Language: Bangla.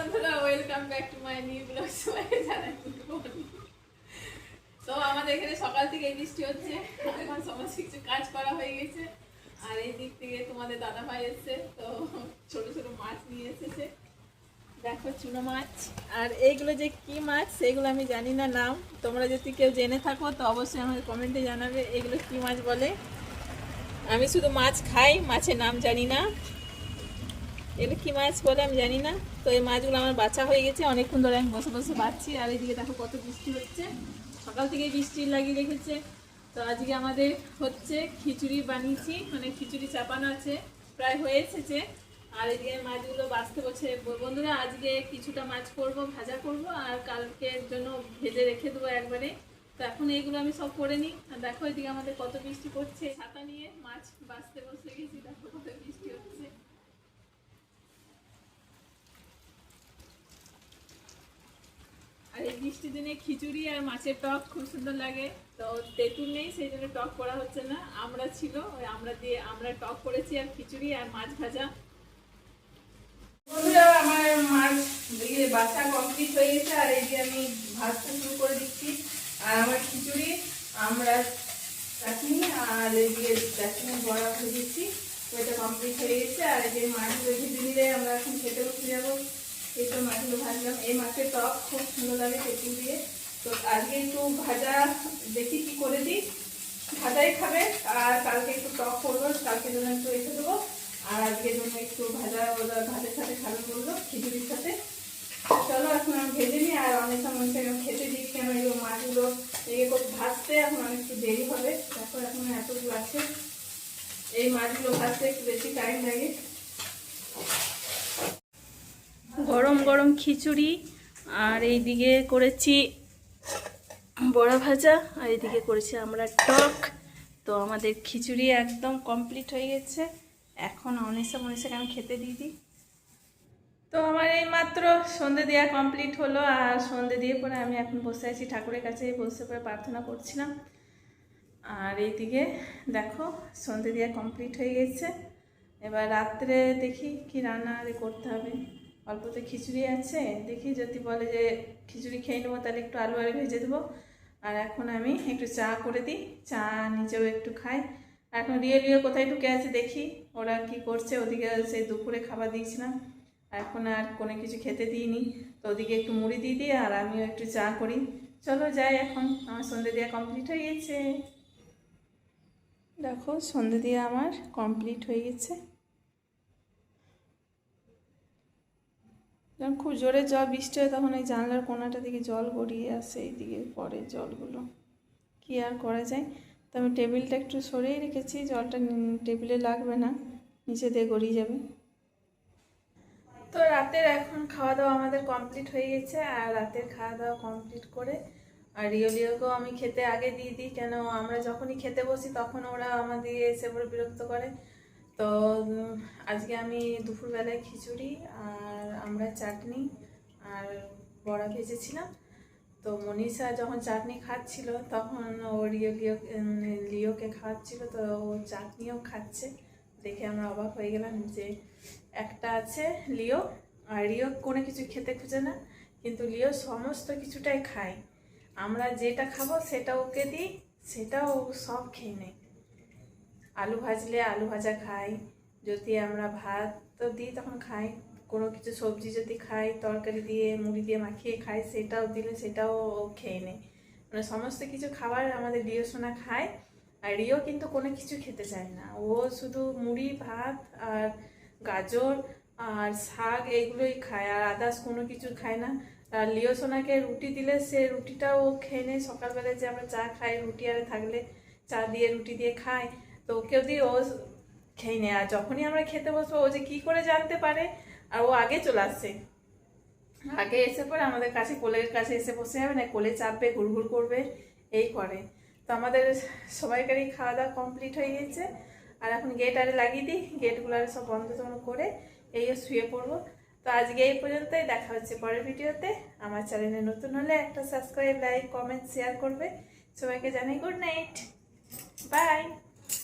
বন্ধুরা, welcome back to my new blog. সবাইকে জানাই গুড মর্নিং। তো আমাদের এখানে সকাল থেকে বৃষ্টি হচ্ছে, আমার সমস্ত কিছু কাজ করা হয়ে গেছে। আর এই দিক থেকে তোমাদের দাদা ভাই এসছে, তো ছোট ছোট মাছ নিয়ে এসেছে। দেখো চুনো মাছ। আর এইগুলো যে কি মাছ সেগুলো আমি জানি না নাম। তোমরা যদি কেউ জেনে থাকো তো অবশ্যই আমাকে কমেন্টে জানাবে এগুলো কি মাছ বলে। আমি শুধু মাছ খাই, মাছের নাম জানি না। এগুলো কী মাছ বলে আমি জানি না। তো এই মাছগুলো আমার বাছা হয়ে গেছে, অনেকক্ষণ ধরে আমি বসে বসে বাছছি। আর এইদিকে দেখো কত বৃষ্টি হচ্ছে, সকাল থেকে বৃষ্টি লাগিয়ে রেখেছে। তো আজকে আমাদের হচ্ছে খিচুড়ি বানিয়েছি, মানে খিচুড়ি চাপানো আছে, প্রায় হয়ে এসেছে। আর এদিকে মাছগুলো বাছতে বসে। বন্ধুরা, আজকে কিছুটা মাছ করব, ভাজা করব, আর কালকের জন্য ভেজে রেখে দেবো একবারে। তো এখন এইগুলো আমি সব করে নিই। আর দেখো এদিকে আমাদের কত বৃষ্টি পড়ছে, ছাতা নিয়ে মাছ বাছতে বসে গেছি, দেখো কত বৃষ্টি হচ্ছে। আর এই বৃষ্টির দিনে খিচুড়ি আর মাছের টক খুব সুন্দর লাগে। তো তেঁতুল নেই, সেই জন্য টক করা হচ্ছে না। আমরা ছিল, ওই আমরা দিয়ে আমরা টক করেছি, আর খিচুড়ি আর মাছ ভাজা। বন্ধুরা, আমার মাছ বাছা কমপ্লিট হয়ে গেছে, আর এই যে আমি ভাজতে শুরু করে দিচ্ছি। আর আমার খিচুড়ি আমরা চাটনি আর এই যে চাটনি বড়া করে দিচ্ছি, তো এটা কমপ্লিট হয়ে গেছে। আর এই যে মাছগুলো ভেজে দিলে আমরা এখন খেতে বসে যাবো। এই তো মাছগুলো ভাজলাম। এই মাছের টক খুব সুন্দর লাগে তেঁতুল দিয়ে। তো আজকে একটু ভাজা দেখি কি করে দিই, ভাজাই খাবে। আর কালকে একটু টক করবো, কালকে জন্য একটু রেখে দেবো। আর আজকের জন্য একটু ভাজা, ওরা ভাতের সাথে খাবে বললো, খিচুড়ির সাথে। চলো এখন আমি ভেজে নিই। আর অনেক সময় খেতে দিই, কেন এই মাছগুলো এই ভাজতে এখন অনেকটু দেরি হবে। তারপর এখন এতগুলো আছে, এই মাছগুলো ভাজতে একটু বেশি টাইম লাগে। গরম গরম খিচুড়ি, আর এইদিকে করেছি বড়া ভাজা, আর এইদিকে করেছি আমরা টক। তো আমাদের খিচুড়ি একদম কমপ্লিট হয়ে গেছে। এখন অনেসে আমি খেতে দিয়ে দিই। তো আমার এই মাত্র সন্ধে দেওয়া কমপ্লিট হলো। আর সন্ধে দিয়ে পরে আমি এখন বসে আছি ঠাকুরের কাছে, বসে পরে প্রার্থনা করছিলাম। আর এইদিকে দেখো সন্ধে দেওয়া কমপ্লিট হয়ে গেছে। এবার রাত্রে দেখি কি রান্না করতে হবে। অল্পতে খিচুড়ি আছে, দেখি যদি বলে যে খিচুড়ি খেয়ে নেবো তাহলে একটু আলু আলু ভেজে দেবো। আর এখন আমি একটু চা করে দিই, চা নিজেও একটু খাই। এখন রিয়েলিও কোথায় ঢুকে আছে দেখি, ওরা কি করছে। ওদিকে সেই দুপুরে খাবার দিয়েছিলাম, এখন আর কোনো কিছু খেতে দিইনি। তো ওদিকে একটু মুড়ি দিয়ে দিই, আর আমিও একটু চা করি। চলো যাই, এখন আমার সন্ধে দেওয়া কমপ্লিট হয়ে গেছে। দেখো সন্ধে দেওয়া আমার কমপ্লিট হয়ে গেছে। যখন খুব জোরে জল বৃষ্টি হয় তখন এই জানলার কোনাটা দিকে জল গড়িয়ে আসে, এইদিকে পড়ে জলগুলো, কি আর করা যায়। তো আমি টেবিলটা একটু সরিয়ে রেখেছি, জলটা টেবিলে লাগবে না, নিচে দিয়ে গড়িয়ে যাবে। তো রাতের এখন খাওয়া দাওয়া আমাদের কমপ্লিট হয়ে গেছে। আর রাতের খাওয়া দাওয়া কমপ্লিট করে আর রিওলিওকেও আমি খেতে আগে দিয়ে দিই, কেন আমরা যখনই খেতে বসি তখন ওরা আমাদের এসে পরে বিরক্ত করে। তো আজকে আমি দুপুরবেলায় খিচুড়ি আর আমরা চাটনি আর বড়া ভেজেছিলাম। তো মনীষা যখন চাটনি খাচ্ছিল তখন ও লিওকে খাওয়াচ্ছিল, তো ও চাটনিও খাচ্ছে। দেখে আমরা অবাক হয়ে গেলাম যে একটা আছে লিও, আর লিও কোনো কিছু খেতে খুঁজে না, কিন্তু লিও সমস্ত কিছুটাই খায়। আমরা যেটা খাবো সেটা ওকে দিই, সেটাও সব খেয়ে নেয়। আলু ভাজলে আলু ভাজা খাই, যদি আমরা ভাত তো দিই তখন খাই। কোনো কিছু সবজি যদি খাই তরকারি দিয়ে মুড়ি দিয়ে মাখিয়ে খাই, সেটাও দিলে সেটাও খেয়ে নেয়। মানে সমস্ত কিছু খাবার আমাদের রিও সোনা খায়। আর রিও কিন্তু কোনো কিছু খেতে চায় না, ও শুধু মুড়ি ভাত আর গাজর আর শাক এইগুলোই খায়, আর আদার্স কোনো কিছু খায় না। আর লিও সোনাকে রুটি দিলে সে রুটিটাও ও খেয়ে নেয়। সকালবেলায় যে আমরা চা খাই, রুটি আর থাকলে চা দিয়ে রুটি দিয়ে খাই, তো ওকেও দিয়ে ও খেয়ে নেয়। আর যখনই আমরা খেতে বসবো ও যে কী করে জানতে পারে, আর ও আগে চলে আসছে, আগে এসে পরে আমাদের কাছে কোলের কাছে এসে বসে যাবে, না কোলে চাপবে, ঘুরঘুর করবে, এই করে। তো আমাদের সবাইকারই খাওয়া দাওয়া কমপ্লিট হয়ে গেছে। আর এখন গেট আরে লাগিয়ে দিই, গেটগুলো আরে সব বন্ধ করে এই শুয়ে পড়বো। তো আজকে এই পর্যন্তই, দেখা হচ্ছে পরের ভিডিওতে। আমার চ্যানেলে নতুন হলে একটা সাবস্ক্রাইব, লাইক, কমেন্ট, শেয়ার করবে। সবাইকে জানাই গুড নাইট, বাই।